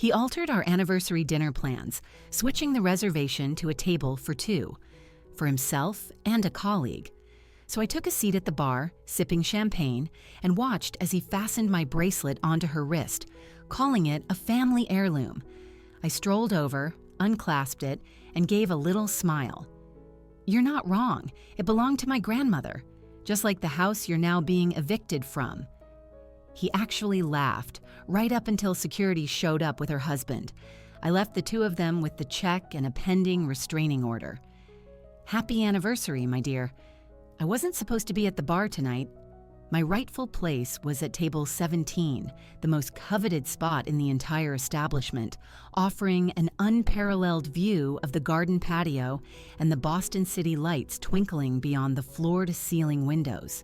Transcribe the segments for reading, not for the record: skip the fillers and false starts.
He altered our anniversary dinner plans, switching the reservation to a table for two, for himself and a colleague. So I took a seat at the bar, sipping champagne, and watched as he fastened my bracelet onto her wrist, calling it a family heirloom. I strolled over, unclasped it, and gave a little smile. "You're not wrong. It belonged to my grandmother, just like the house you're now being evicted from." He actually laughed, right up until security showed up with her husband. I left the two of them with the check and a pending restraining order. "Happy anniversary, my dear. I wasn't supposed to be at the bar tonight." My rightful place was at table 17, the most coveted spot in the entire establishment, offering an unparalleled view of the garden patio and the Boston City lights twinkling beyond the floor-to-ceiling windows.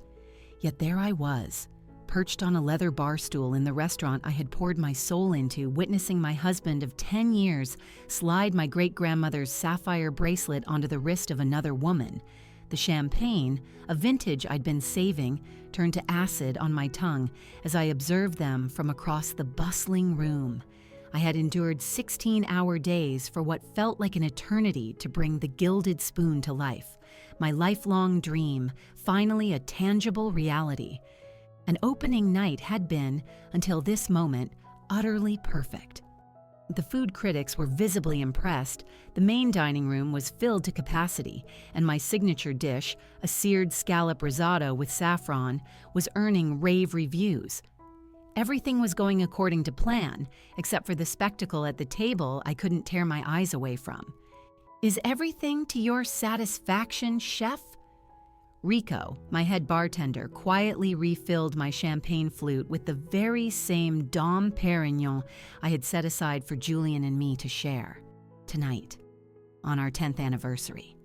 Yet there I was, perched on a leather bar stool in the restaurant I had poured my soul into, witnessing my husband of 10 years slide my great-grandmother's sapphire bracelet onto the wrist of another woman. The champagne, a vintage I'd been saving, turned to acid on my tongue as I observed them from across the bustling room. I had endured 16-hour days for what felt like an eternity to bring the gilded spoon to life. My lifelong dream, finally a tangible reality. An opening night had been, until this moment, utterly perfect. The food critics were visibly impressed. The main dining room was filled to capacity, and my signature dish, a seared scallop risotto with saffron, was earning rave reviews. Everything was going according to plan, except for the spectacle at the table I couldn't tear my eyes away from. "Is everything to your satisfaction, chef?" Rico, my head bartender, quietly refilled my champagne flute with the very same Dom Perignon I had set aside for Julian and me to share. Tonight, on our 10th anniversary.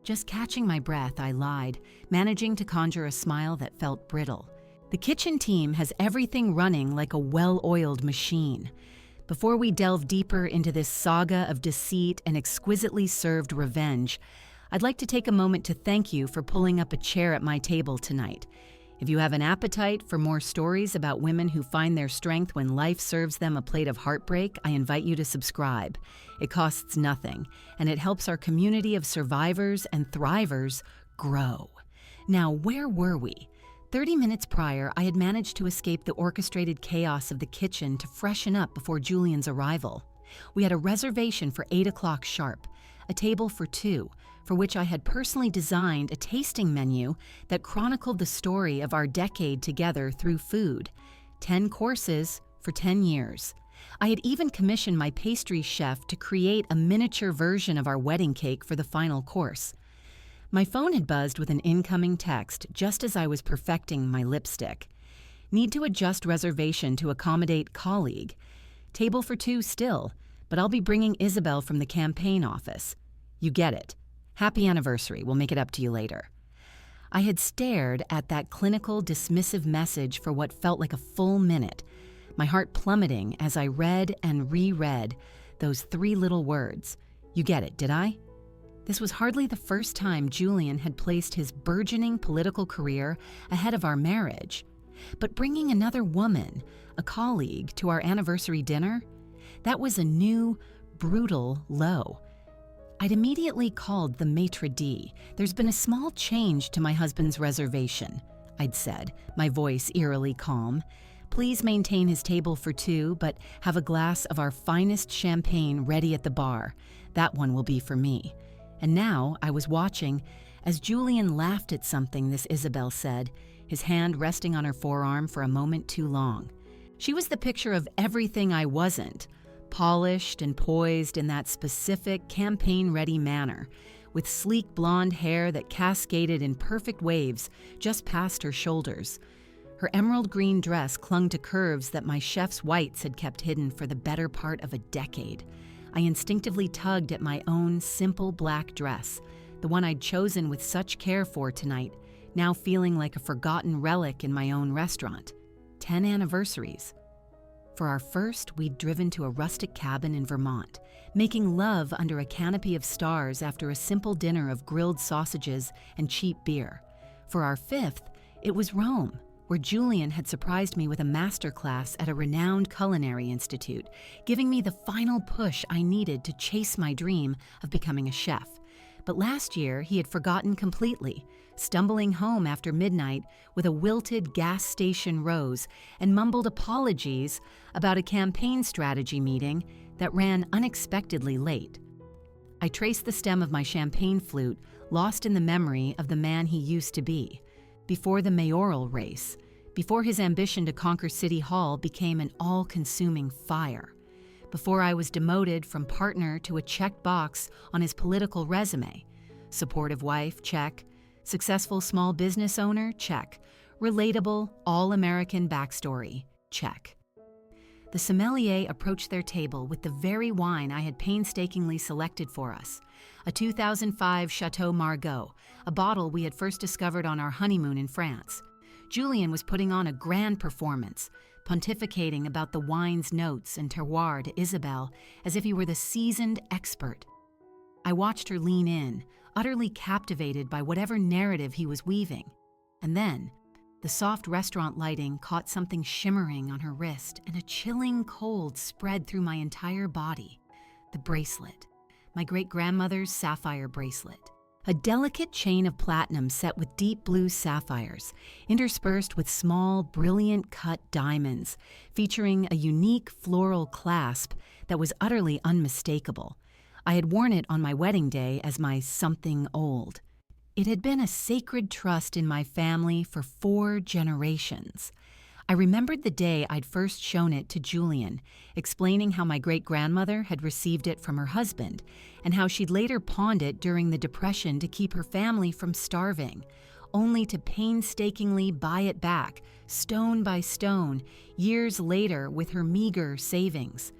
Just catching my breath, I lied, managing to conjure a smile that felt brittle. The kitchen team has everything running like a well-oiled machine. Before we delve deeper into this saga of deceit and exquisitely served revenge, I'd like to take a moment to thank you for pulling up a chair at my table tonight. If you have an appetite for more stories about women who find their strength when life serves them a plate of heartbreak, I invite you to subscribe. It costs nothing, and it helps our community of survivors and thrivers grow. Now, where were we? 30 minutes prior, I had managed to escape the orchestrated chaos of the kitchen to freshen up before Julian's arrival. We had a reservation for 8 o'clock sharp, a table for two, for which I had personally designed a tasting menu that chronicled the story of our decade together through food. 10 courses for 10 years. I had even commissioned my pastry chef to create a miniature version of our wedding cake for the final course. My phone had buzzed with an incoming text just as I was perfecting my lipstick. "Need to adjust reservation to accommodate colleague. Table for two still, but I'll be bringing Isabel from the campaign office. You get it. Happy anniversary, we'll make it up to you later." I had stared at that clinical, dismissive message for what felt like a full minute, my heart plummeting as I read and reread those 3 little words. You get it, did I? This was hardly the first time Julian had placed his burgeoning political career ahead of our marriage. But bringing another woman, a colleague, to our anniversary dinner, that was a new, brutal low. I'd immediately called the maitre d'. "There's been a small change to my husband's reservation," I'd said, my voice eerily calm. "Please maintain his table for two, but have a glass of our finest champagne ready at the bar. That one will be for me." And now I was watching as Julian laughed at something this Isabel said, his hand resting on her forearm for a moment too long. She was the picture of everything I wasn't. Polished and poised in that specific campaign-ready manner, with sleek blonde hair that cascaded in perfect waves just past her shoulders. Her emerald green dress clung to curves that my chef's whites had kept hidden for the better part of a decade. I instinctively tugged at my own simple black dress, the one I'd chosen with such care for tonight, now feeling like a forgotten relic in my own restaurant. 10 anniversaries. For our first, we'd driven to a rustic cabin in Vermont, making love under a canopy of stars after a simple dinner of grilled sausages and cheap beer. For our 5th, it was Rome, where Julian had surprised me with a masterclass at a renowned culinary institute, giving me the final push I needed to chase my dream of becoming a chef. But last year, he had forgotten completely, stumbling home after midnight with a wilted gas station rose and mumbled apologies about a campaign strategy meeting that ran unexpectedly late. I traced the stem of my champagne flute, lost in the memory of the man he used to be, before the mayoral race, before his ambition to conquer City Hall became an all-consuming fire, before I was demoted from partner to a checked box on his political resume. Supportive wife, check. Successful small business owner, check. Relatable, all-American backstory, check. The sommelier approached their table with the very wine I had painstakingly selected for us, a 2005 Chateau Margaux, a bottle we had first discovered on our honeymoon in France. Julian was putting on a grand performance, pontificating about the wine's notes and terroir to Isabel as if he were the seasoned expert. I watched her lean in, utterly captivated by whatever narrative he was weaving. And then, the soft restaurant lighting caught something shimmering on her wrist, and a chilling cold spread through my entire body. The bracelet. My great-grandmother's sapphire bracelet. A delicate chain of platinum set with deep blue sapphires, interspersed with small, brilliant-cut diamonds, featuring a unique floral clasp that was utterly unmistakable. I had worn it on my wedding day as my something old. It had been a sacred trust in my family for 4 generations. I remembered the day I'd first shown it to Julian, explaining how my great-grandmother had received it from her husband and how she'd later pawned it during the Depression to keep her family from starving, only to painstakingly buy it back, stone by stone, years later with her meager savings.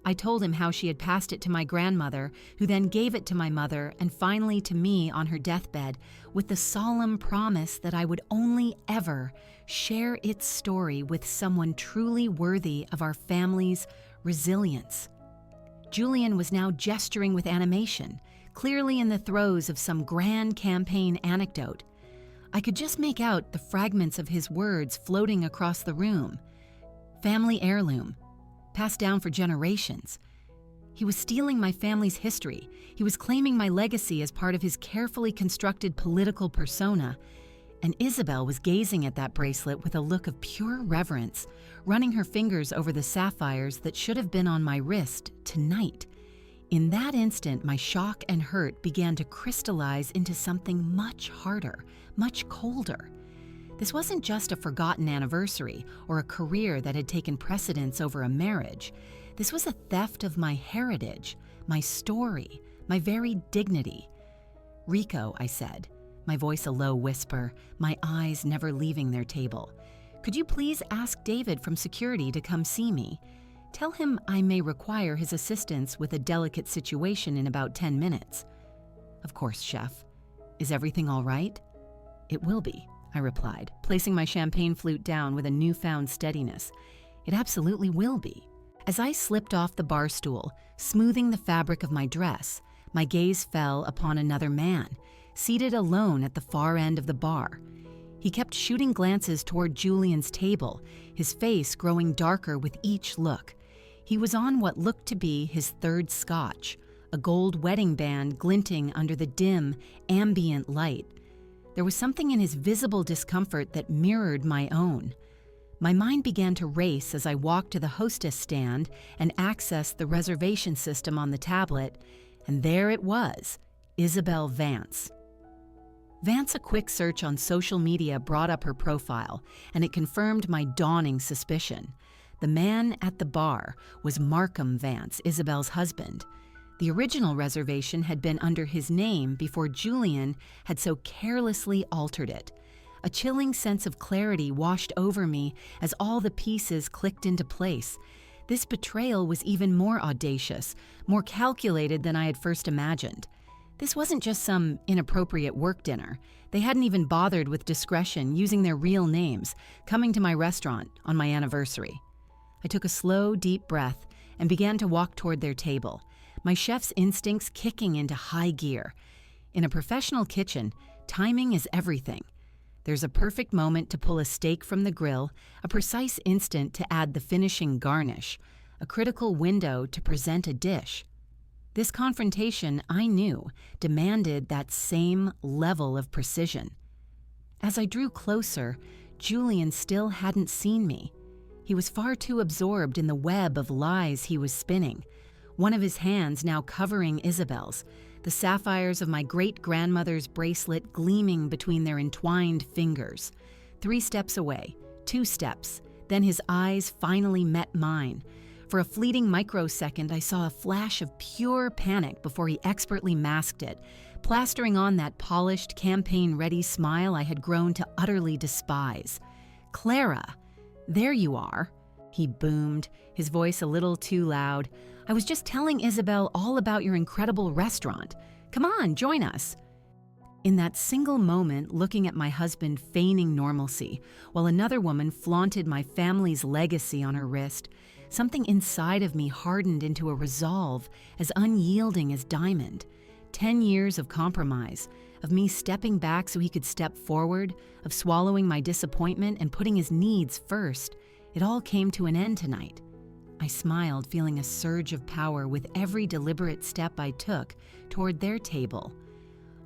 I told him how she had passed it to my grandmother, who then gave it to my mother and finally to me on her deathbed, with the solemn promise that I would only ever share its story with someone truly worthy of our family's resilience. Julian was now gesturing with animation, clearly in the throes of some grand campaign anecdote. I could just make out the fragments of his words floating across the room. Family heirloom. Passed down for generations. He was stealing my family's history. He was claiming my legacy as part of his carefully constructed political persona. And Isabel was gazing at that bracelet with a look of pure reverence, running her fingers over the sapphires that should have been on my wrist tonight. In that instant, my shock and hurt began to crystallize into something much harder, much colder. This wasn't just a forgotten anniversary or a career that had taken precedence over a marriage. This was a theft of my heritage, my story, my very dignity. "Rico," I said, my voice a low whisper, my eyes never leaving their table. "Could you please ask David from security to come see me? Tell him I may require his assistance with a delicate situation in about 10 minutes. "Of course, Chef. Is everything all right?" "It will be," I replied, placing my champagne flute down with a newfound steadiness. "It absolutely will be." As I slipped off the bar stool, smoothing the fabric of my dress, my gaze fell upon another man, seated alone at the far end of the bar. He kept shooting glances toward Julian's table, his face growing darker with each look. He was on what looked to be his 3rd scotch, a gold wedding band glinting under the dim, ambient light. There was something in his visible discomfort that mirrored my own. My mind began to race as I walked to the hostess stand and accessed the reservation system on the tablet, and there it was, Isabel Vance. A quick search on social media brought up her profile, and it confirmed my dawning suspicion. The man at the bar was Markham Vance, Isabel's husband. The original reservation had been under his name before Julian had so carelessly altered it. A chilling sense of clarity washed over me as all the pieces clicked into place. This betrayal was even more audacious, more calculated than I had first imagined. This wasn't just some inappropriate work dinner. They hadn't even bothered with discretion, using their real names, coming to my restaurant on my anniversary. I took a slow, deep breath and began to walk toward their table, my chef's instincts kicking into high gear. In a professional kitchen, timing is everything. There's a perfect moment to pull a steak from the grill, a precise instant to add the finishing garnish, a critical window to present a dish. This confrontation, I knew, demanded that same level of precision. As I drew closer, Julian still hadn't seen me. He was far too absorbed in the web of lies he was spinning, one of his hands now covering Isabel's, the sapphires of my great-grandmother's bracelet gleaming between their entwined fingers. 3 steps away, 2 steps, then his eyes finally met mine. For a fleeting microsecond, I saw a flash of pure panic before he expertly masked it, plastering on that polished, campaign-ready smile I had grown to utterly despise. "Clara, there you are," he boomed, his voice a little too loud. "I was just telling Isabel all about your incredible restaurant. Come on, join us." In that single moment, looking at my husband feigning normalcy, while another woman flaunted my family's legacy on her wrist, something inside of me hardened into a resolve as unyielding as diamond. 10 years of compromise, of me stepping back so he could step forward, of swallowing my disappointment and putting his needs first. It all came to an end tonight. I smiled, feeling a surge of power with every deliberate step I took toward their table.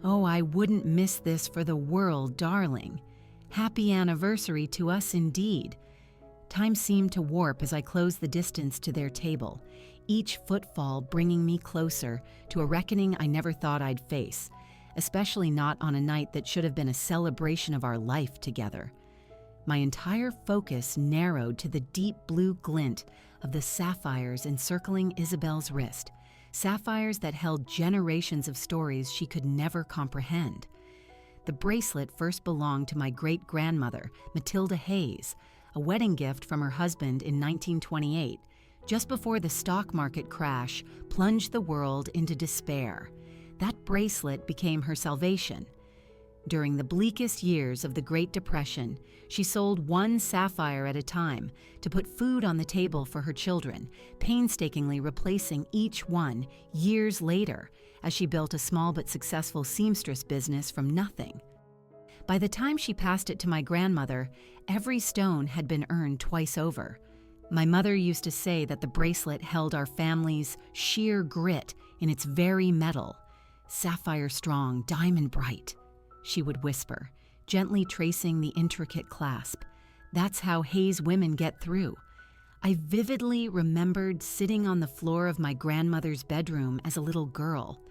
Oh, I wouldn't miss this for the world, darling. Happy anniversary to us indeed. Time seemed to warp as I closed the distance to their table, each footfall bringing me closer to a reckoning I never thought I'd face, especially not on a night that should have been a celebration of our life together. My entire focus narrowed to the deep blue glint of the sapphires encircling Isabel's wrist, sapphires that held generations of stories she could never comprehend. The bracelet first belonged to my great-grandmother, Matilda Hayes, a wedding gift from her husband in 1928, just before the stock market crash plunged the world into despair. That bracelet became her salvation. During the bleakest years of the Great Depression, she sold 1 sapphire at a time to put food on the table for her children, painstakingly replacing each one years later as she built a small but successful seamstress business from nothing. By the time she passed it to my grandmother, every stone had been earned twice over. My mother used to say that the bracelet held our family's sheer grit in its very metal. "Sapphire strong, diamond bright," she would whisper, gently tracing the intricate clasp. "That's how Hayes women get through." I vividly remembered sitting on the floor of my grandmother's bedroom as a little girl,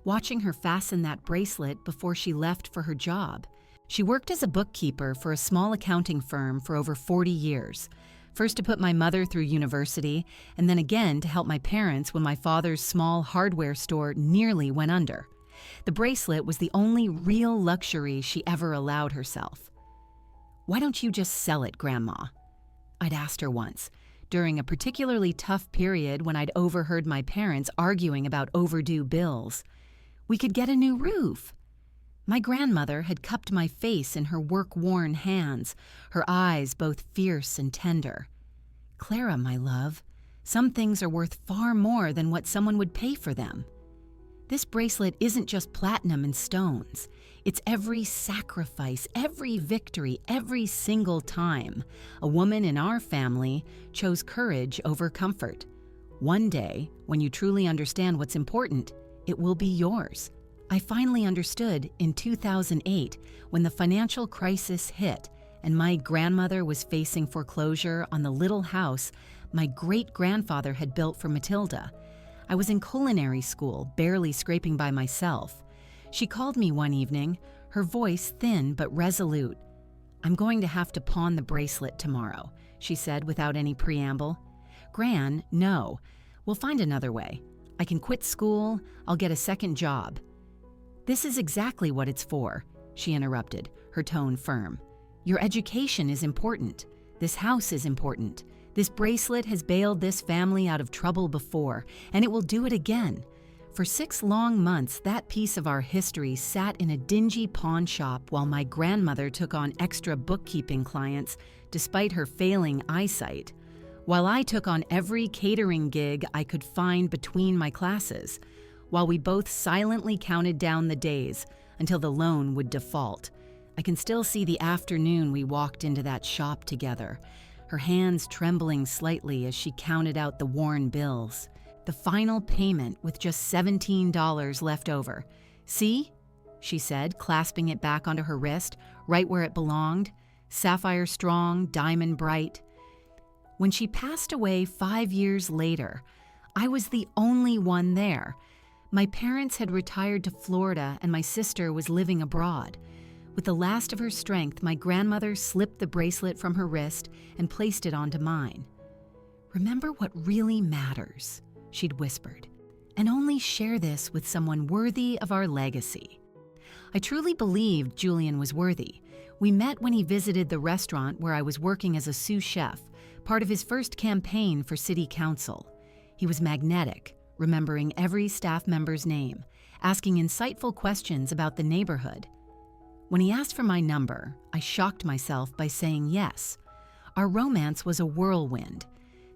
watching her fasten that bracelet before she left for her job. She worked as a bookkeeper for a small accounting firm for over 40 years, first to put my mother through university, and then again to help my parents when my father's small hardware store nearly went under. The bracelet was the only real luxury she ever allowed herself. "Why don't you just sell it, Grandma?" I'd asked her once, during a particularly tough period when I'd overheard my parents arguing about overdue bills. "We could get a new roof." My grandmother had cupped my face in her work-worn hands, her eyes both fierce and tender. "Clara, my love, some things are worth far more than what someone would pay for them. This bracelet isn't just platinum and stones. It's every sacrifice, every victory, every single time a woman in our family chose courage over comfort. One day, when you truly understand what's important, it will be yours." I finally understood in 2008 when the financial crisis hit and my grandmother was facing foreclosure on the little house my great-grandfather had built for Matilda. I was in culinary school, barely scraping by myself. She called me one evening, her voice thin but resolute. "I'm going to have to pawn the bracelet tomorrow," she said without any preamble. "Gran, no. We'll find another way. I can quit school. I'll get a second job." "This is exactly what it's for," she interrupted, her tone firm. "Your education is important. This house is important. This bracelet has bailed this family out of trouble before, and it will do it again. For 6 long months, that piece of our history sat in a dingy pawn shop while my grandmother took on extra bookkeeping clients despite her failing eyesight, while I took on every catering gig I could find between my classes, while we both silently counted down the days until the loan would default. I can still see the afternoon we walked into that shop together, her hands trembling slightly as she counted out the worn bills. The final payment with just $17 left over. "See?" she said, clasping it back onto her wrist, right where it belonged. Sapphire strong, diamond bright. When she passed away 5 years later, I was the only one there. My parents had retired to Florida and my sister was living abroad. With the last of her strength, my grandmother slipped the bracelet from her wrist and placed it onto mine. "Remember what really matters," she'd whispered, "and only share this with someone worthy of our legacy." I truly believed Julian was worthy. We met when he visited the restaurant where I was working as a sous chef, part of his first campaign for city council. He was magnetic, remembering every staff member's name, asking insightful questions about the neighborhood. When he asked for my number, I shocked myself by saying yes. Our romance was a whirlwind.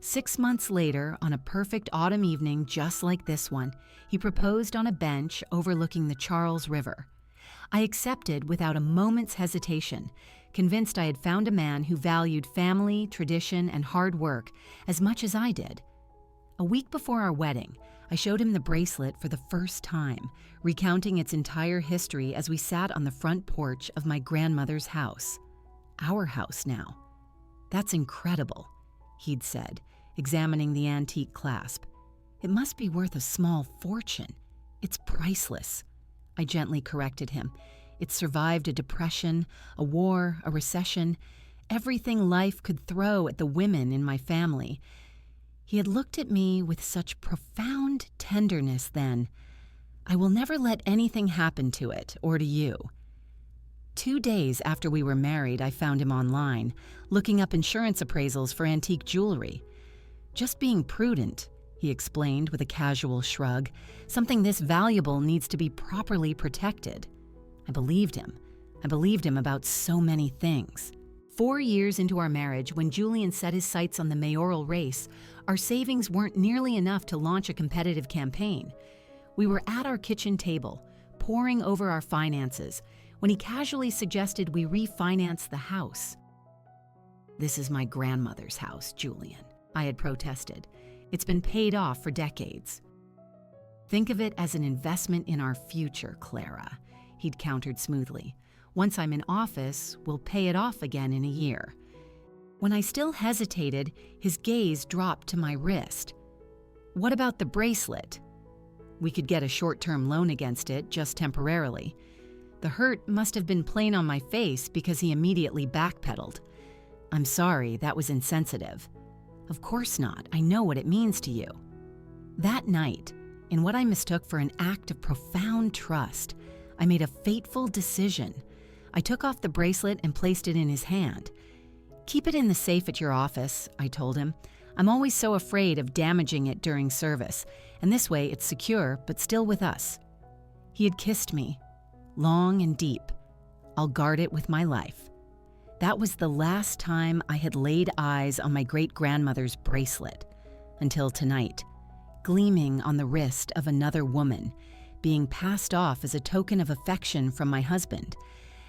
6 months later, on a perfect autumn evening just like this one, he proposed on a bench overlooking the Charles River. I accepted without a moment's hesitation, convinced I had found a man who valued family, tradition, and hard work as much as I did. A week before our wedding, I showed him the bracelet for the first time, recounting its entire history as we sat on the front porch of my grandmother's house. Our house now. "That's incredible," he'd said, examining the antique clasp. "It must be worth a small fortune. It's priceless." I gently corrected him. It survived a depression, a war, a recession, everything life could throw at the women in my family. He had looked at me with such profound tenderness then. "I will never let anything happen to it, or to you." 2 days after we were married, I found him online, looking up insurance appraisals for antique jewelry. "Just being prudent," he explained with a casual shrug. "Something this valuable needs to be properly protected." I believed him. I believed him about so many things. 4 years into our marriage, when Julian set his sights on the mayoral race, our savings weren't nearly enough to launch a competitive campaign. We were at our kitchen table, poring over our finances, when he casually suggested we refinance the house. "This is my grandmother's house, Julian," I had protested. "It's been paid off for decades." "Think of it as an investment in our future, Clara," he'd countered smoothly. "Once I'm in office, we'll pay it off again in a year." When I still hesitated, his gaze dropped to my wrist. "What about the bracelet?" "We could get a short-term loan against it, just temporarily." The hurt must have been plain on my face because he immediately backpedaled. "I'm sorry, that was insensitive." "Of course not. I know what it means to you." That night, in what I mistook for an act of profound trust, I made a fateful decision. I took off the bracelet and placed it in his hand. "Keep it in the safe at your office," I told him. "I'm always so afraid of damaging it during service, and this way it's secure but still with us." He had kissed me, long and deep. "I'll guard it with my life." That was the last time I had laid eyes on my great-grandmother's bracelet, until tonight, gleaming on the wrist of another woman, being passed off as a token of affection from my husband.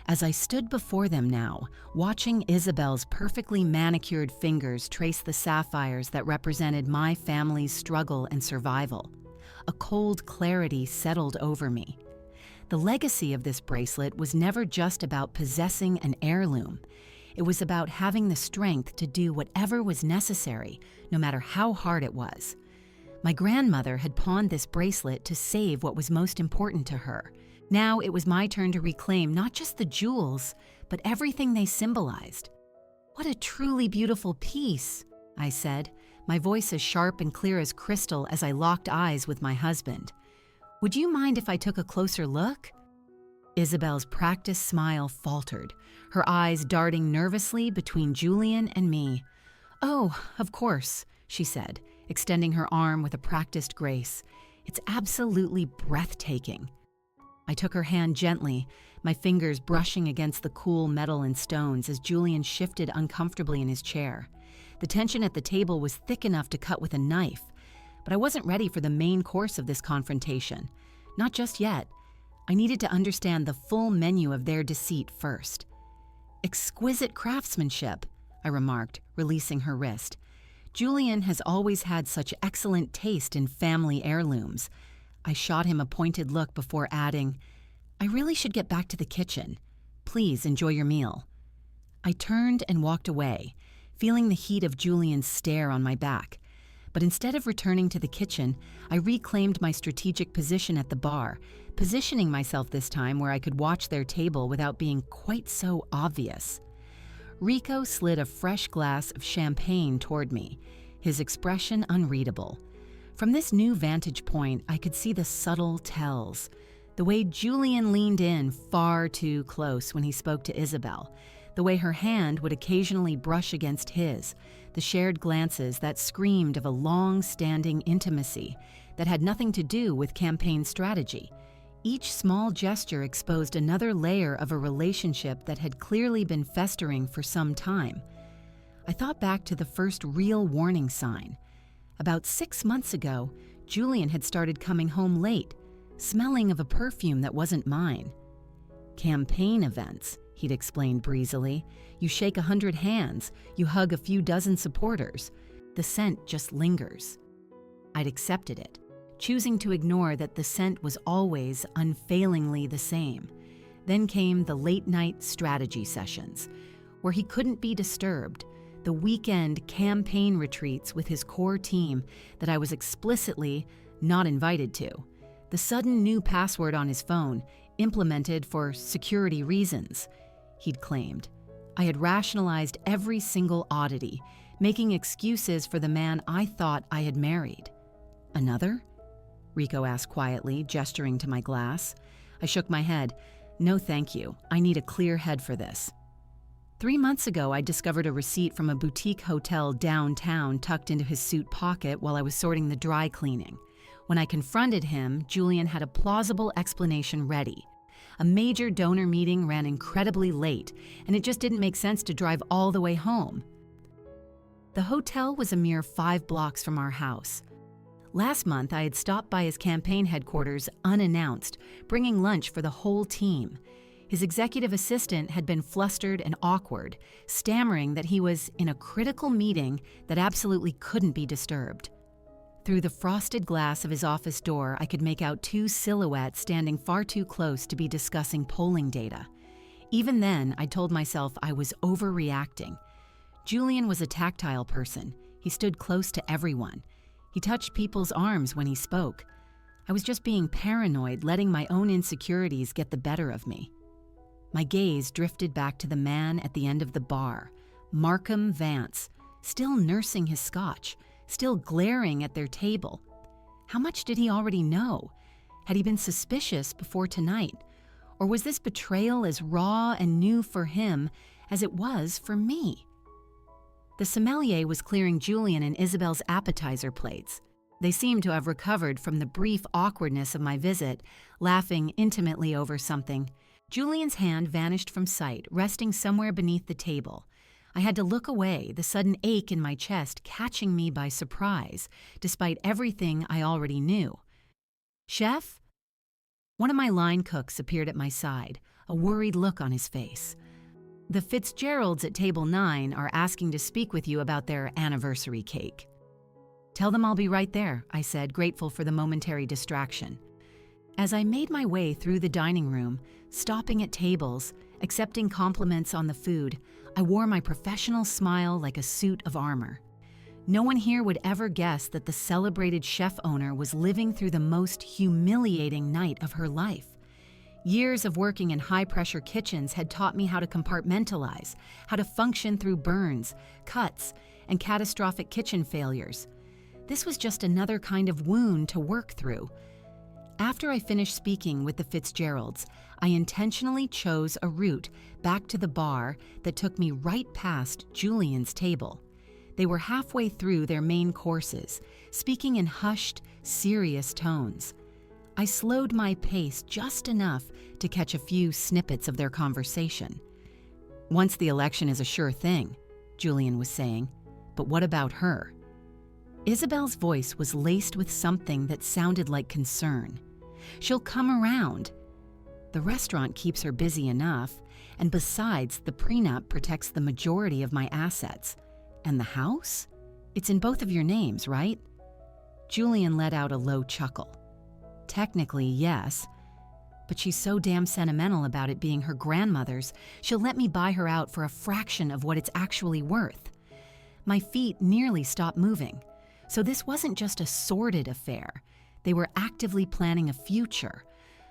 As I stood before them now, watching Isabel's perfectly manicured fingers trace the sapphires that represented my family's struggle and survival, a cold clarity settled over me. The legacy of this bracelet was never just about possessing an heirloom. It was about having the strength to do whatever was necessary, no matter how hard it was. My grandmother had pawned this bracelet to save what was most important to her. Now it was my turn to reclaim not just the jewels, but everything they symbolized. "What a truly beautiful piece," I said, my voice as sharp and clear as crystal as I locked eyes with my husband. "Would you mind if I took a closer look?" Isabel's practiced smile faltered, her eyes darting nervously between Julian and me. "Oh, of course," she said, extending her arm with a practiced grace. "It's absolutely breathtaking." I took her hand gently, my fingers brushing against the cool metal and stones as Julian shifted uncomfortably in his chair. The tension at the table was thick enough to cut with a knife, but I wasn't ready for the main course of this confrontation. Not just yet. I needed to understand the full menu of their deceit first. "Exquisite craftsmanship," I remarked, releasing her wrist. "Julian has always had such excellent taste in family heirlooms." I shot him a pointed look before adding, "I really should get back to the kitchen. Please enjoy your meal." I turned and walked away, feeling the heat of Julian's stare on my back. But instead of returning to the kitchen, I reclaimed my strategic position at the bar, positioning myself this time where I could watch their table without being quite so obvious. Rico slid a fresh glass of champagne toward me, his expression unreadable. From this new vantage point, I could see the subtle tells. The way Julian leaned in far too close when he spoke to Isabel, the way her hand would occasionally brush against his, the shared glances that screamed of a long-standing intimacy that had nothing to do with campaign strategy. Each small gesture exposed another layer of a relationship that had clearly been festering for some time. I thought back to the first real warning sign. About 6 months ago, Julian had started coming home late, smelling of a perfume that wasn't mine. "Campaign events," he'd explained breezily. "You shake 100 hands, you hug a few dozen supporters. The scent just lingers." I'd accepted it, choosing to ignore that the scent was always unfailingly the same. Then came the late-night strategy sessions, where he couldn't be disturbed, the weekend campaign retreats with his core team that I was explicitly not invited to, the sudden new password on his phone, implemented for security reasons, he'd claimed. I had rationalized every single oddity, making excuses for the man I thought I had married. "Another?" Rico asked quietly, gesturing to my glass. I shook my head. "No, thank you. I need a clear head for this." 3 months ago, I discovered a receipt from a boutique hotel downtown tucked into his suit pocket while I was sorting the dry cleaning. When I confronted him, Julian had a plausible explanation ready. A major donor meeting ran incredibly late, and it just didn't make sense to drive all the way home. The hotel was a mere 5 blocks from our house. Last month, I had stopped by his campaign headquarters unannounced, bringing lunch for the whole team. His executive assistant had been flustered and awkward, stammering that he was in a critical meeting that absolutely couldn't be disturbed. Through the frosted glass of his office door, I could make out 2 silhouettes standing far too close to be discussing polling data. Even then, I told myself I was overreacting. Julian was a tactile person. He stood close to everyone. He touched people's arms when he spoke. I was just being paranoid, letting my own insecurities get the better of me. My gaze drifted back to the man at the end of the bar, Markham Vance, still nursing his scotch, still glaring at their table. How much did he already know? Had he been suspicious before tonight? Or was this betrayal as raw and new for him as it was for me? The sommelier was clearing Julian and Isabel's appetizer plates. They seemed to have recovered from the brief awkwardness of my visit, laughing intimately over something. Julian's hand vanished from sight, resting somewhere beneath the table. I had to look away, the sudden ache in my chest catching me by surprise, despite everything I already knew. "Chef?" One of my line cooks appeared at my side, a worried look on his face. "The Fitzgeralds at Table 9 are asking to speak with you about their anniversary cake." "Tell them I'll be right there," I said, grateful for the momentary distraction. As I made my way through the dining room, stopping at tables, accepting compliments on the food, I wore my professional smile like a suit of armor. No one here would ever guess that the celebrated chef owner was living through the most humiliating night of her life. Years of working in high-pressure kitchens had taught me how to compartmentalize, how to function through burns, cuts, and catastrophic kitchen failures. This was just another kind of wound to work through. After I finished speaking with the Fitzgeralds, I intentionally chose a route back to the bar that took me right past Julian's table. They were halfway through their main courses, speaking in hushed, serious tones. I slowed my pace just enough to catch a few snippets of their conversation. "Once the election is a sure thing," Julian was saying, "but what about her?" Isabel's voice was laced with something that sounded like concern. "She'll come around." The restaurant keeps her busy enough, and besides, the prenup protects the majority of my assets. And the house? It's in both of your names, right? Julian let out a low chuckle. Technically, yes, but she's so damn sentimental about it being her grandmother's, she'll let me buy her out for a fraction of what it's actually worth. My feet nearly stopped moving. So this wasn't just a sordid affair. They were actively planning a future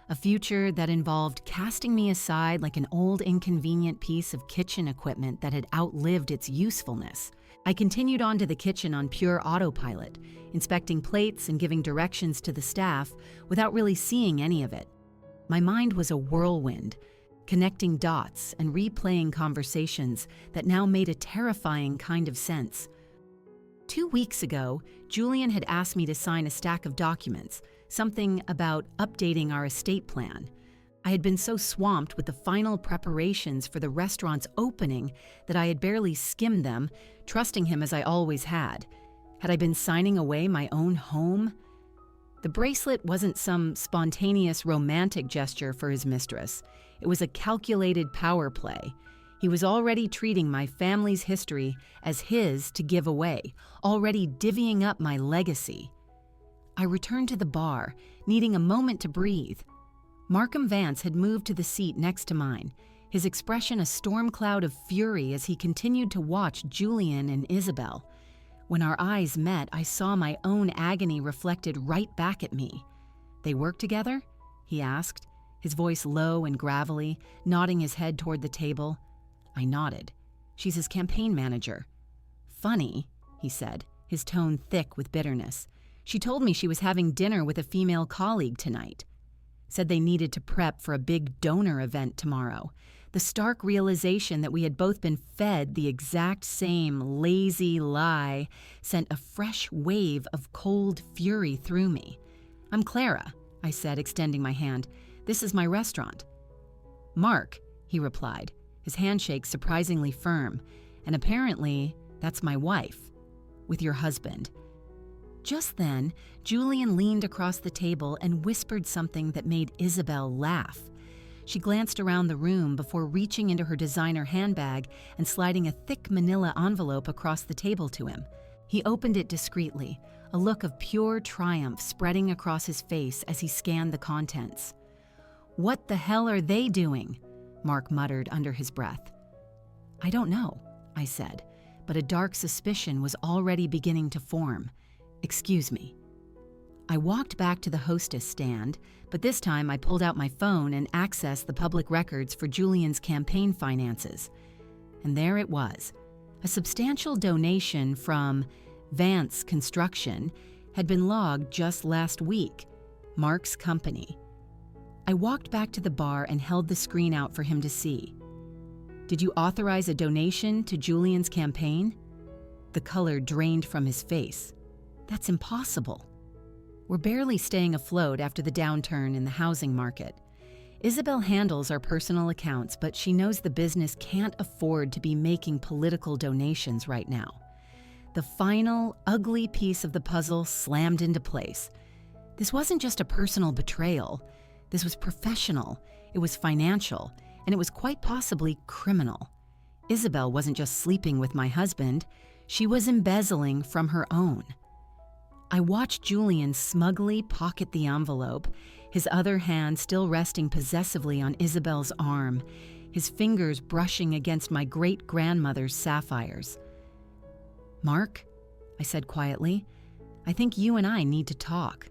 that involved casting me aside like an old inconvenient piece of kitchen equipment that had outlived its usefulness. I continued on to the kitchen on pure autopilot, inspecting plates and giving directions to the staff without really seeing any of it. My mind was a whirlwind, connecting dots and replaying conversations that now made a terrifying kind of sense. 2 weeks ago, Julian had asked me to sign a stack of documents, something about updating our estate plan. I had been so swamped with the final preparations for the restaurant's opening that I had barely skimmed them, trusting him as I always had. Had I been signing away my own home? The bracelet wasn't some spontaneous romantic gesture for his mistress. It was a calculated power play. He was already treating my family's history as his to give away, already divvying up my legacy. I returned to the bar, needing a moment to breathe. Markham Vance had moved to the seat next to mine, his expression a storm cloud of fury as he continued to watch Julian and Isabel. When our eyes met, I saw my own agony reflected right back at me. "They work together?" he asked, his voice low and gravelly, nodding his head toward the table. I nodded. "She's his campaign manager." "Funny," he said, his tone thick with bitterness. "She told me she was having dinner with a female colleague tonight. Said they needed to prep for a big donor event tomorrow." The stark realization that we had both been fed the exact same lazy lie sent a fresh wave of cold fury through me. "I'm Clara," I said, extending my hand. "This is my restaurant." "Mark," he replied, his handshake surprisingly firm. "And apparently, that's my wife. With your husband." Just then, Julian leaned across the table and whispered something that made Isabel laugh. She glanced around the room before reaching into her designer handbag and sliding a thick manila envelope across the table to him. He opened it discreetly, a look of pure triumph spreading across his face as he scanned the contents. "What the hell are they doing?" Mark muttered under his breath. "I don't know," I said, but a dark suspicion was already beginning to form. "Excuse me." I walked back to the hostess stand, but this time I pulled out my phone and accessed the public records for Julian's campaign finances. And there it was. A substantial donation from Vance Construction had been logged just last week, Mark's company. I walked back to the bar and held the screen out for him to see. "Did you authorize a donation to Julian's campaign?" The color drained from his face. "That's impossible. We're barely staying afloat after the downturn in the housing market. Isabel handles our personal accounts, but she knows the business can't afford to be making political donations right now." The final, ugly piece of the puzzle slammed into place. This wasn't just a personal betrayal. This was professional, it was financial, and it was quite possibly criminal. Isabel wasn't just sleeping with my husband, she was embezzling from her own. I watched Julian smugly pocket the envelope, his other hand still resting possessively on Isabel's arm, his fingers brushing against my great-grandmother's sapphires. "Mark," I said quietly, "I think you and I need to talk."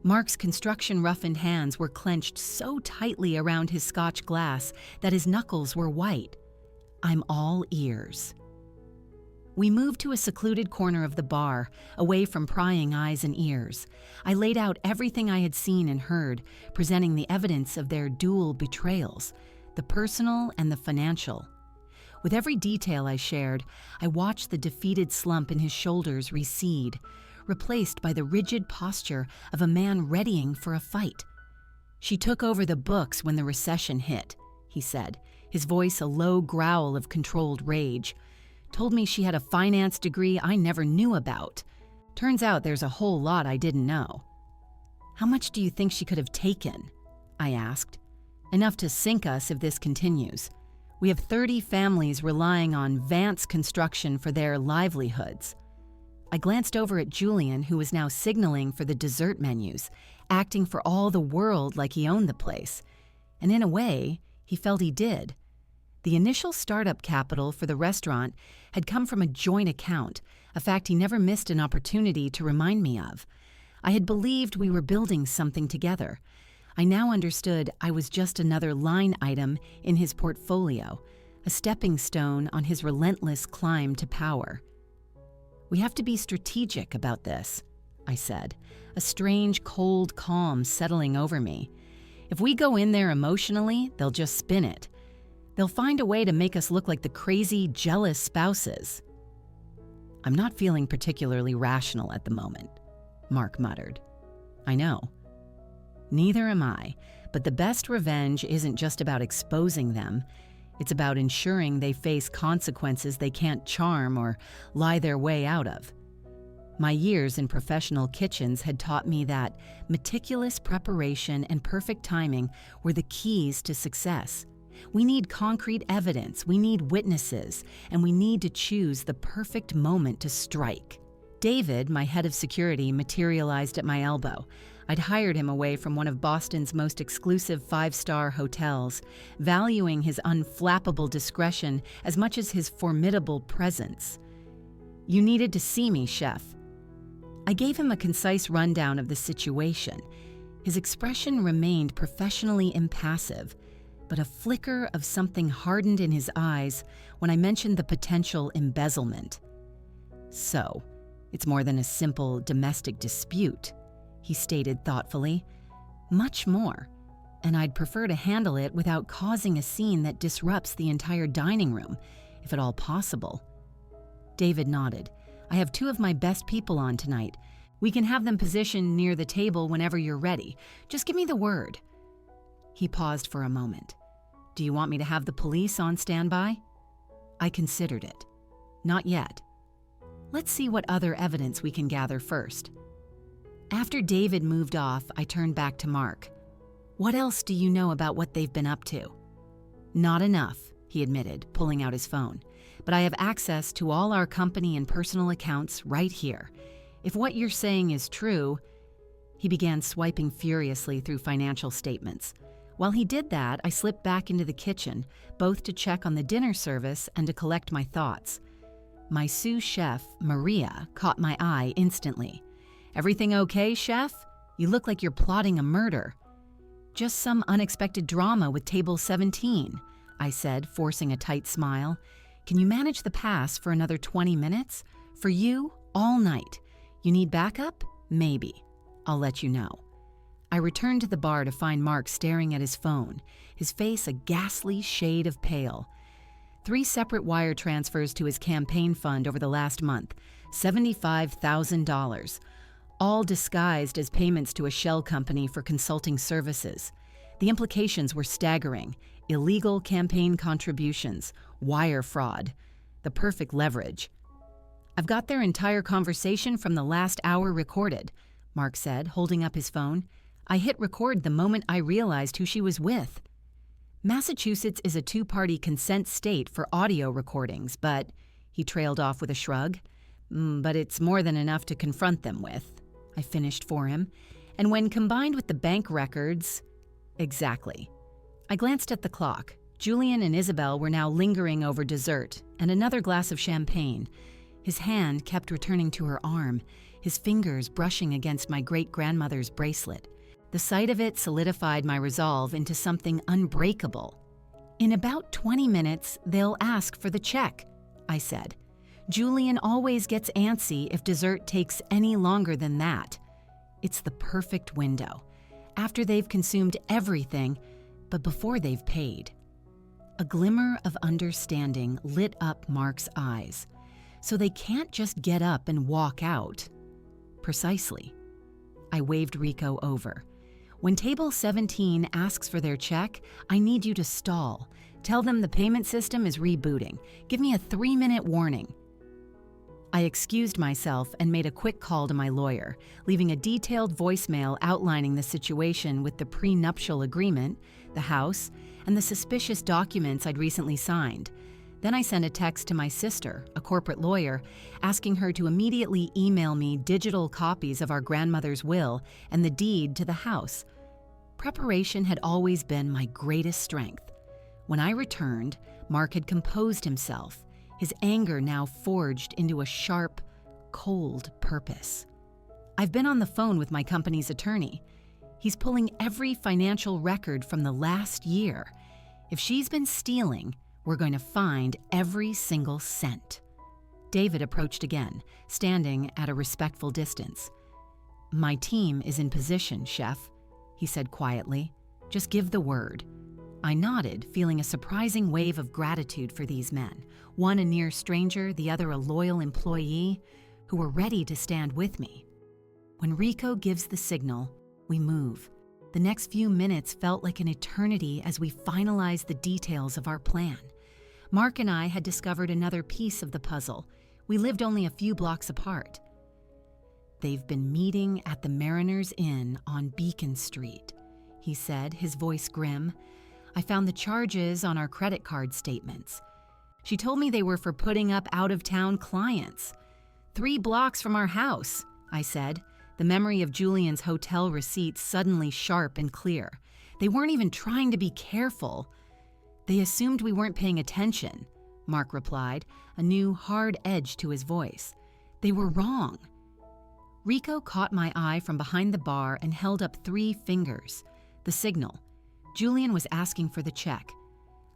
Mark's construction-roughened hands were clenched so tightly around his Scotch glass that his knuckles were white. "I'm all ears." We moved to a secluded corner of the bar, away from prying eyes and ears. I laid out everything I had seen and heard, presenting the evidence of their dual betrayals, the personal and the financial. With every detail I shared, I watched the defeated slump in his shoulders recede, replaced by the rigid posture of a man readying for a fight. "She took over the books when the recession hit," he said, his voice a low growl of controlled rage. "Told me she had a finance degree I never knew about. Turns out there's a whole lot I didn't know." "How much do you think she could have taken?" I asked. Enough to sink us if this continues. We have 30 families relying on Vance Construction for their livelihoods. I glanced over at Julian, who was now signaling for the dessert menus, acting for all the world like he owned the place. And in a way, he felt he did. The initial startup capital for the restaurant had come from a joint account, a fact he never missed an opportunity to remind me of. I had believed we were building something together. I now understood I was just another line item in his portfolio, a stepping stone on his relentless climb to power. "We have to be strategic about this," I said, a strange cold calm settling over me. "If we go in there emotionally, they'll just spin it. They'll find a way to make us look like the crazy, jealous spouses." "I'm not feeling particularly rational at the moment," Mark muttered. "I know. Neither am I, but the best revenge isn't just about exposing them. It's about ensuring they face consequences they can't charm or lie their way out of. My years in professional kitchens had taught me that meticulous preparation and perfect timing were the keys to success. We need concrete evidence, we need witnesses, and we need to choose the perfect moment to strike. David, my head of security, materialized at my elbow. I'd hired him away from one of Boston's most exclusive five-star hotels, valuing his unflappable discretion as much as his formidable presence. "You needed to see me, chef." I gave him a concise rundown of the situation. His expression remained professionally impassive, but a flicker of something hardened in his eyes when I mentioned the potential embezzlement. "So, it's more than a simple domestic dispute," he stated thoughtfully. "Much more, and I'd prefer to handle it without causing a scene that disrupts the entire dining room, if at all possible." David nodded. "I have 2 of my best people on tonight. We can have them positioned near the table whenever you're ready. Just give me the word." He paused for a moment. "Do you want me to have the police on standby?" I considered it. "Not yet. Let's see what other evidence we can gather first." After David moved off, I turned back to Mark. "What else do you know about what they've been up to?" "Not enough," he admitted, pulling out his phone. "But I have access to all our company and personal accounts right here. If what you're saying is true..." He began swiping furiously through financial statements. While he did that, I slipped back into the kitchen, both to check on the dinner service and to collect my thoughts. My sous chef, Maria, caught my eye instantly. "Everything okay, chef? You look like you're plotting a murder." "Just some unexpected drama with table 17, I said, forcing a tight smile. "Can you manage the pass for another 20 minutes? For you, all night. You need backup? Maybe. I'll let you know." I returned to the bar to find Mark staring at his phone, his face a ghastly shade of pale. 3 separate wire transfers to his campaign fund over the last month, $75,000. All disguised as payments to a shell company for consulting services. The implications were staggering: illegal campaign contributions, wire fraud, the perfect leverage. "I've got their entire conversation from the last hour recorded," Mark said, holding up his phone. "I hit record the moment I realized who she was with." "Massachusetts is a 2-party consent state for audio recordings, but," he trailed off with a shrug, "but it's more than enough to confront them with," I finished for him. "And when combined with the bank records..." "Exactly." I glanced at the clock. Julian and Isabel were now lingering over dessert and another glass of champagne. His hand kept returning to her arm, his fingers brushing against my great-grandmother's bracelet. The sight of it solidified my resolve into something unbreakable. "In about 20 minutes, they'll ask for the check," I said. "Julian always gets antsy if dessert takes any longer than that. It's the perfect window. After they've consumed everything, but before they've paid." A glimmer of understanding lit up Mark's eyes. "So they can't just get up and walk out." "Precisely." I waved Rico over. "When table 17 asks for their check, I need you to stall. Tell them the payment system is rebooting. Give me a 3-minute warning." I excused myself and made a quick call to my lawyer, leaving a detailed voicemail outlining the situation with the prenuptial agreement, the house, and the suspicious documents I'd recently signed. Then I sent a text to my sister, a corporate lawyer, asking her to immediately email me digital copies of our grandmother's will and the deed to the house. Preparation had always been my greatest strength. When I returned, Mark had composed himself, his anger now forged into a sharp, cold purpose. I've been on the phone with my company's attorney. He's pulling every financial record from the last year. If she's been stealing, we're going to find every single cent. David approached again, standing at a respectful distance. "My team is in position, Chef," he said quietly. "Just give the word." I nodded, feeling a surprising wave of gratitude for these men, one a near stranger, the other a loyal employee, who were ready to stand with me. When Rico gives the signal, we move. The next few minutes felt like an eternity as we finalized the details of our plan. Mark and I had discovered another piece of the puzzle. We lived only a few blocks apart. "They've been meeting at the Mariners Inn on Beacon Street," he said, his voice grim. "I found the charges on our credit card statements. She told me they were for putting up out-of-town clients. 3 blocks from our house," I said, the memory of Julian's hotel receipts suddenly sharp and clear. "They weren't even trying to be careful." "They assumed we weren't paying attention," Mark replied, a new hard edge to his voice. "They were wrong." Rico caught my eye from behind the bar and held up 3 fingers, the signal. Julian was asking for the check.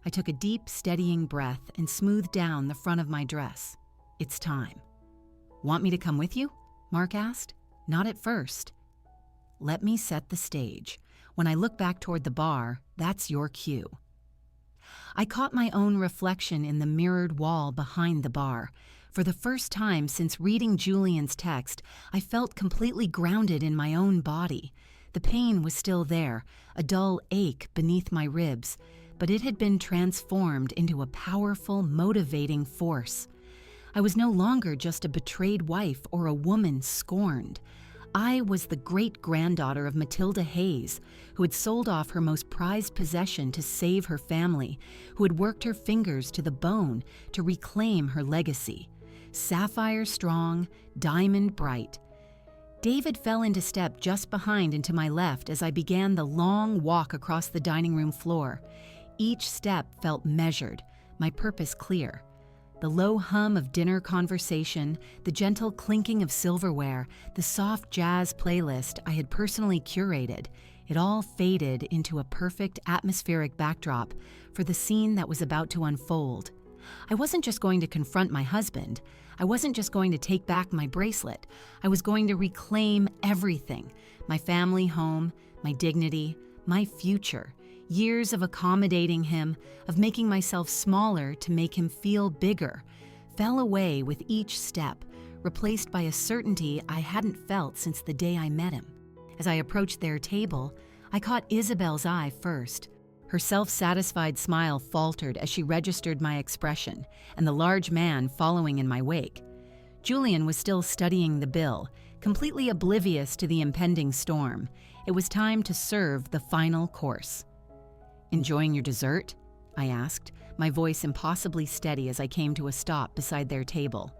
I took a deep, steadying breath and smoothed down the front of my dress. "It's time." "Want me to come with you?" Mark asked. "Not at first." "Let me set the stage. When I look back toward the bar, that's your cue." I caught my own reflection in the mirrored wall behind the bar. For the first time since reading Julian's text, I felt completely grounded in my own body. The pain was still there, a dull ache beneath my ribs, but it had been transformed into a powerful, motivating force. I was no longer just a betrayed wife or a woman scorned. I was the great-granddaughter of Matilda Hayes, who had sold off her most prized possession to save her family, who had worked her fingers to the bone to reclaim her legacy. Sapphire strong, diamond bright. David fell into step just behind and to my left as I began the long walk across the dining room floor. Each step felt measured, my purpose clear. The low hum of dinner conversation, the gentle clinking of silverware, the soft jazz playlist I had personally curated, it all faded into a perfect atmospheric backdrop for the scene that was about to unfold. I wasn't just going to confront my husband. I wasn't just going to take back my bracelet. I was going to reclaim everything: my family home, my dignity, my future. Years of accommodating him, of making myself smaller to make him feel bigger, fell away with each step, replaced by a certainty I hadn't felt since the day I met him. As I approached their table, I caught Isabel's eye first. Her self-satisfied smile faltered as she registered my expression, and the large man following in my wake. Julian was still studying the bill, completely oblivious to the impending storm. It was time to serve the final course. "Enjoying your dessert?" I asked, my voice impossibly steady as I came to a stop beside their table.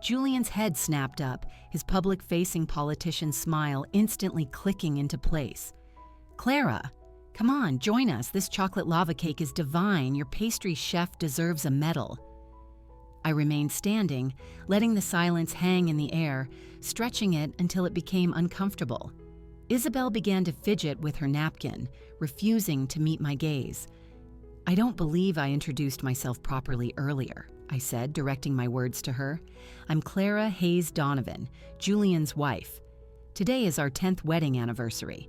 Julian's head snapped up, his public-facing politician smile instantly clicking into place. "Clara, come on, join us. This chocolate lava cake is divine. Your pastry chef deserves a medal." I remained standing, letting the silence hang in the air, stretching it until it became uncomfortable. Isabel began to fidget with her napkin, refusing to meet my gaze. "I don't believe I introduced myself properly earlier," I said, directing my words to her. "I'm Clara Hayes Donovan, Julian's wife. Today is our 10th wedding anniversary."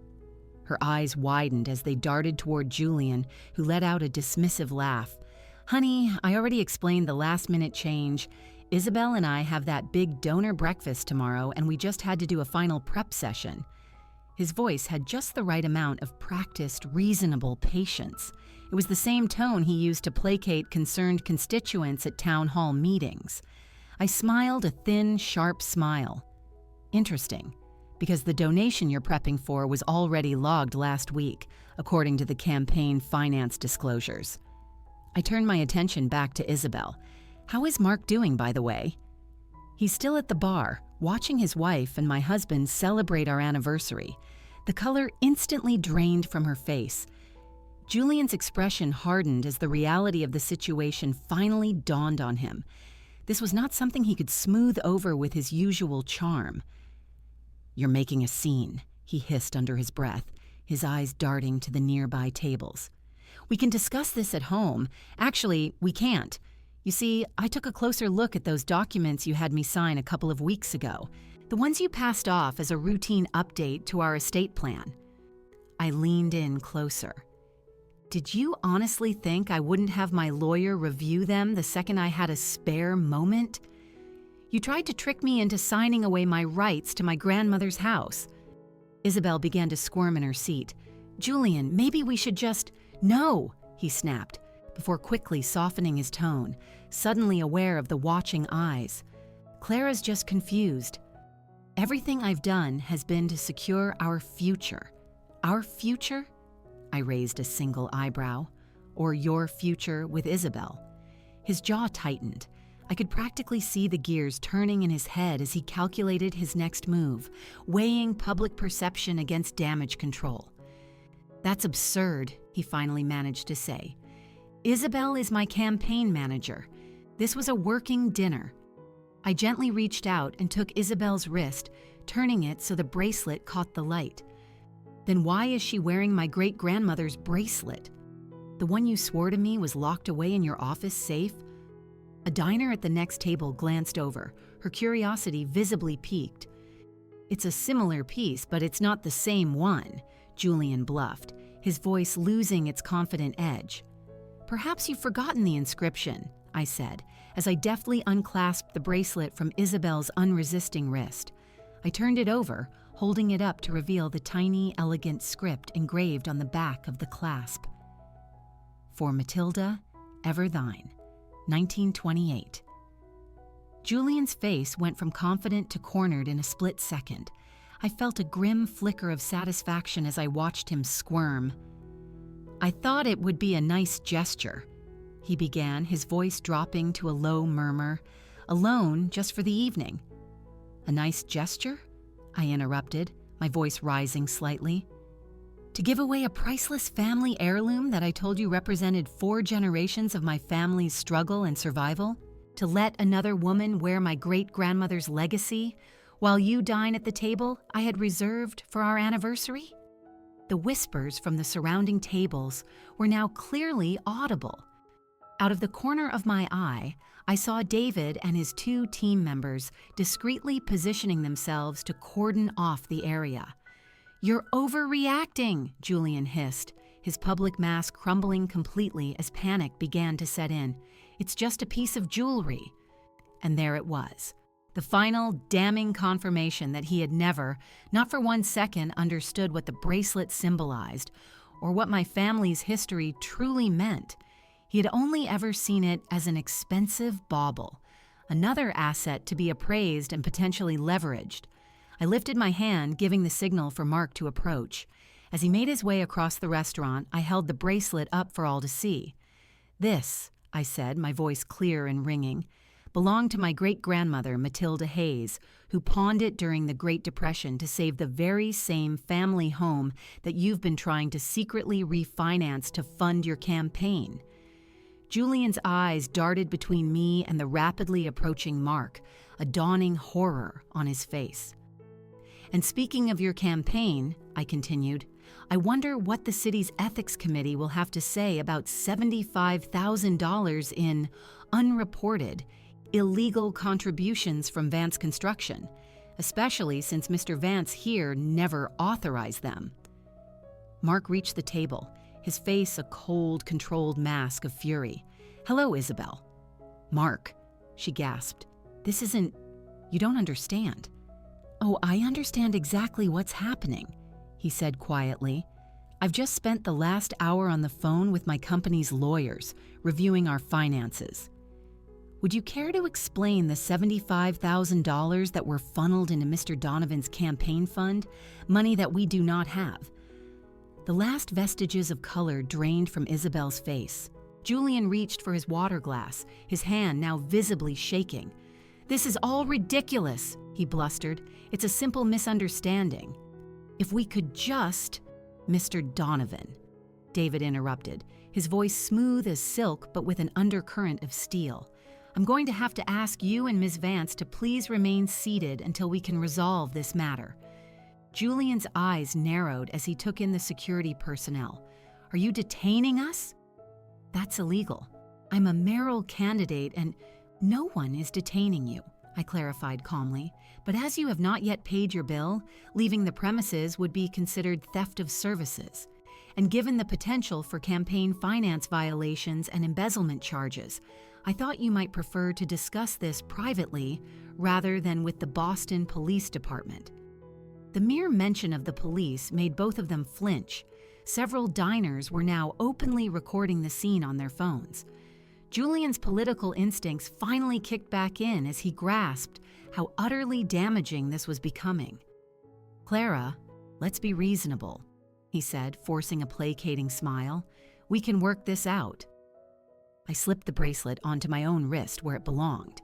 Her eyes widened as they darted toward Julian, who let out a dismissive laugh. "Honey, I already explained the last-minute change. Isabel and I have that big donor breakfast tomorrow, and we just had to do a final prep session." His voice had just the right amount of practiced, reasonable patience. It was the same tone he used to placate concerned constituents at town hall meetings. I smiled a thin, sharp smile. Interesting, because the donation you're prepping for was already logged last week, according to the campaign finance disclosures. I turned my attention back to Isabel. How is Mark doing, by the way? He's still at the bar, watching his wife and my husband celebrate our anniversary. The color instantly drained from her face. Julian's expression hardened as the reality of the situation finally dawned on him. This was not something he could smooth over with his usual charm. "You're making a scene," he hissed under his breath, his eyes darting to the nearby tables. "We can discuss this at home. Actually, we can't. You see, I took a closer look at those documents you had me sign a couple of weeks ago, the ones you passed off as a routine update to our estate plan." I leaned in closer. "Did you honestly think I wouldn't have my lawyer review them the second I had a spare moment? You tried to trick me into signing away my rights to my grandmother's house." Isabel began to squirm in her seat. "Julian, maybe we should just—" "No," he snapped, before quickly softening his tone, suddenly aware of the watching eyes. "Clara's just confused. Everything I've done has been to secure our future." "Our future?" I raised a single eyebrow. "Or your future with Isabel." His jaw tightened. I could practically see the gears turning in his head as he calculated his next move, weighing public perception against damage control. "That's absurd," he finally managed to say. "Isabel is my campaign manager. This was a working dinner." I gently reached out and took Isabel's wrist, turning it so the bracelet caught the light. "Then why is she wearing my great-grandmother's bracelet? The one you swore to me was locked away in your office safe?" A diner at the next table glanced over, her curiosity visibly piqued. "It's a similar piece, but it's not the same one," Julian bluffed, his voice losing its confident edge. "Perhaps you've forgotten the inscription," I said, as I deftly unclasped the bracelet from Isabel's unresisting wrist. I turned it over, holding it up to reveal the tiny, elegant script engraved on the back of the clasp. "For Matilda, ever thine, 1928. Julian's face went from confident to cornered in a split second. I felt a grim flicker of satisfaction as I watched him squirm. "I thought it would be a nice gesture," he began, his voice dropping to a low murmur. "Alone, just for the evening." "A nice gesture?" I interrupted, my voice rising slightly. "To give away a priceless family heirloom that I told you represented 4 generations of my family's struggle and survival? To let another woman wear my great-grandmother's legacy, while you dine at the table I had reserved for our anniversary?" The whispers from the surrounding tables were now clearly audible. Out of the corner of my eye, I saw David and his 2 team members discreetly positioning themselves to cordon off the area. "You're overreacting," Julian hissed, his public mask crumbling completely as panic began to set in. "It's just a piece of jewelry." And there it was, the final damning confirmation that he had never, not for 1 second, understood what the bracelet symbolized, or what my family's history truly meant. He had only ever seen it as an expensive bauble, another asset to be appraised and potentially leveraged. I lifted my hand, giving the signal for Mark to approach. As he made his way across the restaurant, I held the bracelet up for all to see. "This," I said, my voice clear and ringing, "belonged to my great-grandmother, Matilda Hayes, who pawned it during the Great Depression to save the very same family home that you've been trying to secretly refinance to fund your campaign." Julian's eyes darted between me and the rapidly approaching Mark, a dawning horror on his face. "And speaking of your campaign," I continued, "I wonder what the city's ethics committee will have to say about $75,000 in unreported, illegal contributions from Vance Construction, especially since Mr. Vance here never authorized them." Mark reached the table, his face a cold, controlled mask of fury. "Hello, Isabel." "Mark," she gasped, "this isn't... You don't understand." "Oh, I understand exactly what's happening," he said quietly. "I've just spent the last hour on the phone with my company's lawyers, reviewing our finances." Would you care to explain the $75,000 that were funneled into Mr. Donovan's campaign fund, money that we do not have? The last vestiges of color drained from Isabel's face. Julian reached for his water glass, his hand now visibly shaking. "This is all ridiculous," he blustered. "It's a simple misunderstanding." "If we could just—" "Mr. Donovan," David interrupted, his voice smooth as silk but with an undercurrent of steel. "I'm going to have to ask you and Ms. Vance to please remain seated until we can resolve this matter." Julian's eyes narrowed as he took in the security personnel. "Are you detaining us?" "That's illegal. I'm a mayoral candidate and—" "No one is detaining you," I clarified calmly. "But as you have not yet paid your bill, leaving the premises would be considered theft of services. And given the potential for campaign finance violations and embezzlement charges, I thought you might prefer to discuss this privately rather than with the Boston Police Department." The mere mention of the police made both of them flinch. Several diners were now openly recording the scene on their phones. Julian's political instincts finally kicked back in as he grasped how utterly damaging this was becoming. "Clara, let's be reasonable," he said, forcing a placating smile. "We can work this out." I slipped the bracelet onto my own wrist where it belonged.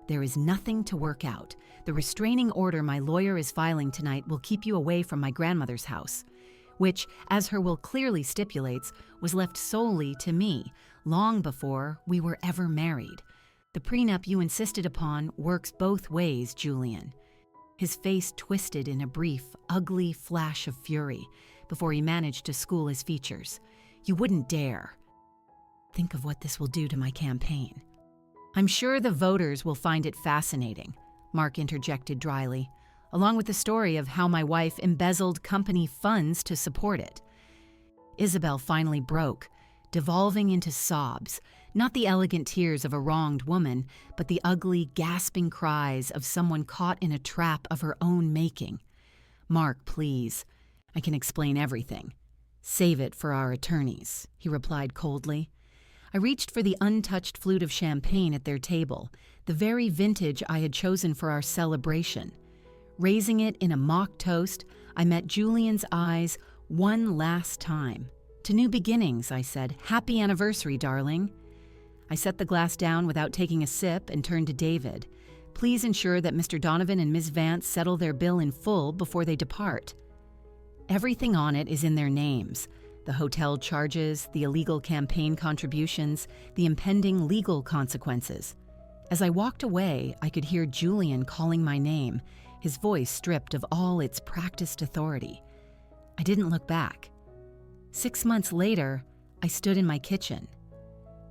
"There is nothing to work out. The restraining order my lawyer is filing tonight will keep you away from my grandmother's house, which, as her will clearly stipulates, was left solely to me long before we were ever married. The prenup you insisted upon works both ways, Julian." His face twisted in a brief, ugly flash of fury before he managed to school his features. "You wouldn't dare." "Think of what this will do to my campaign." "I'm sure the voters will find it fascinating," Mark interjected dryly, along with the story of how my wife embezzled company funds to support it. Isabel finally broke, devolving into sobs, not the elegant tears of a wronged woman, but the ugly, gasping cries of someone caught in a trap of her own making. "Mark, please. I can explain everything. Save it for our attorneys," he replied coldly. I reached for the untouched flute of champagne at their table, the very vintage I had chosen for our celebration. Raising it in a mock toast, I met Julian's eyes one last time. "To new beginnings," I said. "Happy anniversary, darling." I set the glass down without taking a sip and turned to David. "Please ensure that Mr. Donovan and Ms. Vance settle their bill in full before they depart." "Everything on it is in their names. The hotel charges, the illegal campaign contributions, the impending legal consequences." As I walked away, I could hear Julian calling my name, his voice stripped of all its practiced authority. I didn't look back. 6 months later, I stood in my kitchen.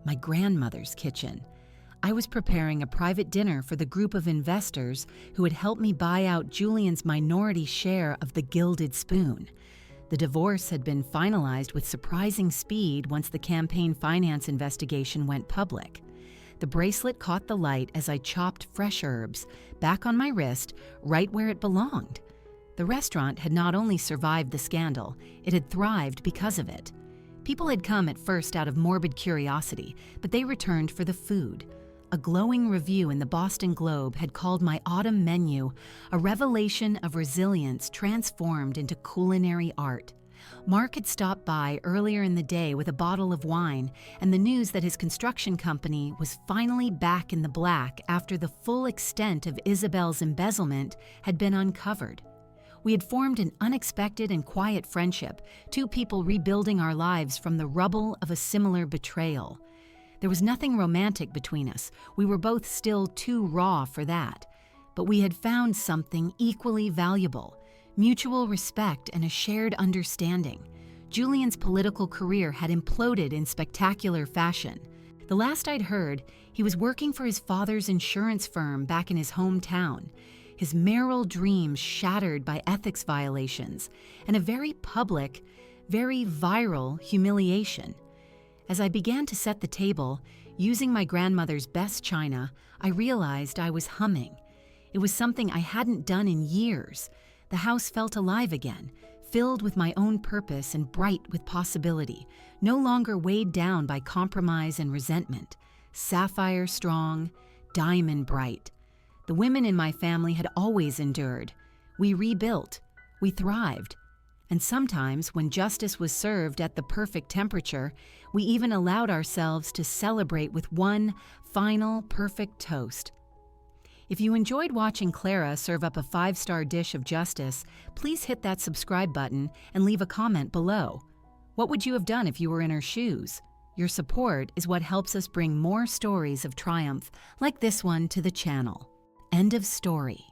My grandmother's kitchen. I was preparing a private dinner for the group of investors who had helped me buy out Julian's minority share of the Gilded Spoon. The divorce had been finalized with surprising speed once the campaign finance investigation went public. The bracelet caught the light as I chopped fresh herbs, back on my wrist, right where it belonged. The restaurant had not only survived the scandal, it had thrived because of it. People had come at first out of morbid curiosity, but they returned for the food. A glowing review in the Boston Globe had called my autumn menu a revelation of resilience transformed into culinary art. Mark had stopped by earlier in the day with a bottle of wine and the news that his construction company was finally back in the black after the full extent of Isabel's embezzlement had been uncovered. We had formed an unexpected and quiet friendship, two people rebuilding our lives from the rubble of a similar betrayal. There was nothing romantic between us. We were both still too raw for that. But we had found something equally valuable: mutual respect and a shared understanding. Julian's political career had imploded in spectacular fashion. The last I'd heard, he was working for his father's insurance firm back in his hometown. His mayoral dreams shattered by ethics violations, and a very public, very viral humiliation. As I began to set the table, using my grandmother's best china, I realized I was humming. It was something I hadn't done in years. The house felt alive again, filled with my own purpose and bright with possibility, no longer weighed down by compromise and resentment. sapphire strong, diamond bright. The women in my family had always endured. We rebuilt. We thrived. And sometimes, when justice was served at the perfect temperature, we even allowed ourselves to celebrate with one final perfect toast. If you enjoyed watching Clara serve up a 5-star dish of justice, please hit that subscribe button and leave a comment below. What would you have done if you were in her shoes? Your support is what helps us bring more stories of triumph like this one to the channel. End of story.